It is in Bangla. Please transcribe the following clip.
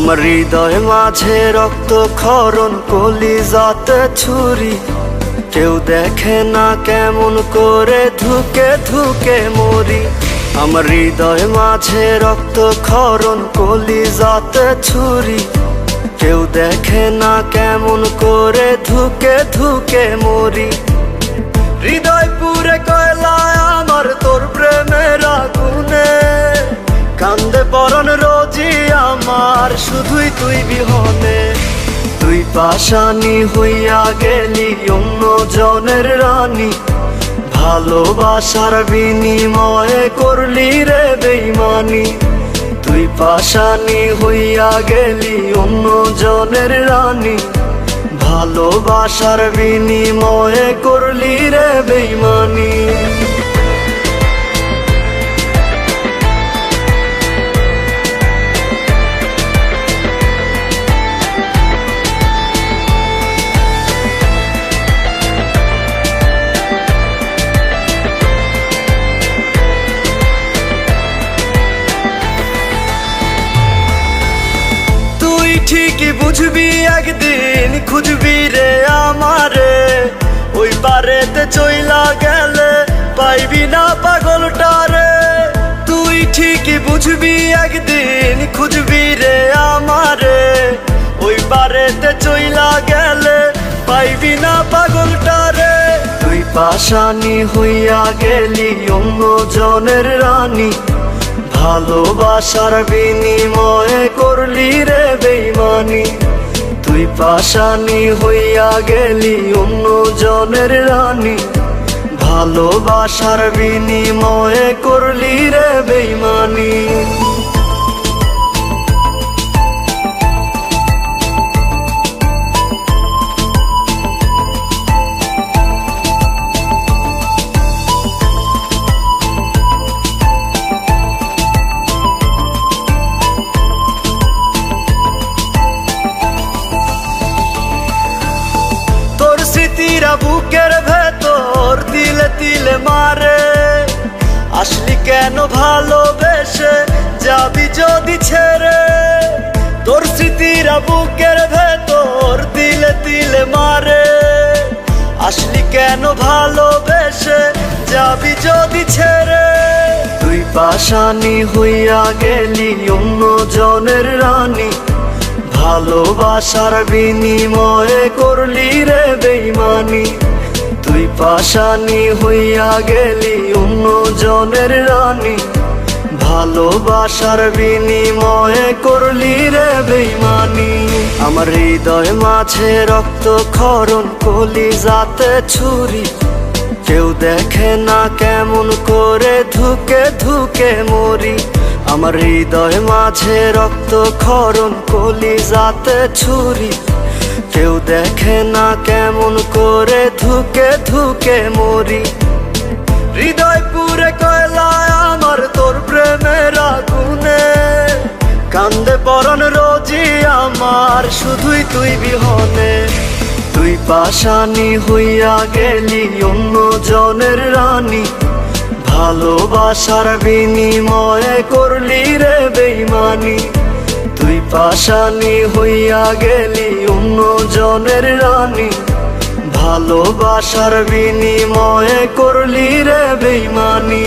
আমার হৃদয় মাঝে রক্তক্ষরণ, কলিজাতে ছুরি। কেউ দেখে না কেমন করে ধুকে ধুকে মরি। আমার হৃদয় মাঝে রক্তক্ষরণ, কলিজাতে ছুরি। কেউ দেখে না কেমন করে ধুকে ধুকে মরি। হৃদয় পুরে কয়লায় আমার তোর প্রেমের আগুনে, কান্দে পরন রোজি আমার শুধুই তুই বিহনে। তুই পাশানি হইয়া গেলি অন্য জনের রানী, ভালোবাসার বিনিময়ে করলি রে বেইমানি। তুই পাশানি হইয়া গেলি অন্য জনের রানী, ভালোবাসার বিনিময়ে করলি রে বেইমানি। ঠিকই বুঝবি একদিন, খুঁজবি রে আমারে। ওই পারেতে চইলা গেলে পাইবি না পাগলটারে। তুই ঠিকই বুঝবি একদিন, খুঁজবি রে আমারে। ওই পারেতে চইলা গেলে পাইবি না পাগলটারে। তুই পাশানি হইয়া গেলি অন্য জনের রানী, ভালোবাসার বিনিময়ে করলি রে বেইমানি। তুই পাশানি হইয়া গেলি অন্য জনের রানী, ভালোবাসার বিনিময়ে করলি রে বেইমানি। স্মৃতিরা বুকের ভেতর তিলে তিলে মারে। আসলি কেন ভালোবেসে যাবি যদি ছেড়ে। তোর স্মৃতিরা বুকের ভেতর তিলে তিলে মারে। আসলি কেন ভালোবেসে যাবি যদি ছেড়ে। তুই পাশানি হইয়া গেলি অন্য জনের রানী, ভালোবাসার বিনিময়ে করলি রে বেইমানি। তুই পাশানি হইয়া গেলি অন্য জনের রানী, ভালোবাসার বিনিময়ে করলি রে বেইমানি। আমার হৃদয় মাঝে রক্তক্ষরণ, কলিজাতে ছুরি। কেউ দেখে না কেমন করে ধুকে ধুকে মরি। আমার হৃদয় মাঝে রক্তক্ষরণ, কলিজাতে ছুরি। কেউ দেখে না কেমন করে ধুকে ধুকে মরি। হৃদয় পুরে কয়লায় আমার তোর প্রেমের আগুনে, কান্দে পরন রোজি আমার শুধুই তুই বিহনে। তুই পাশানি হইয়া গেলি অন্য জনের রানী, ভালোবাসার বিনিময়ে করলি রে বেইমানি। তুই পাশানি হইয়া গেলি অন্য জনের রানী, ভালোবাসার বিনিময়ে করলি রে বেইমানি।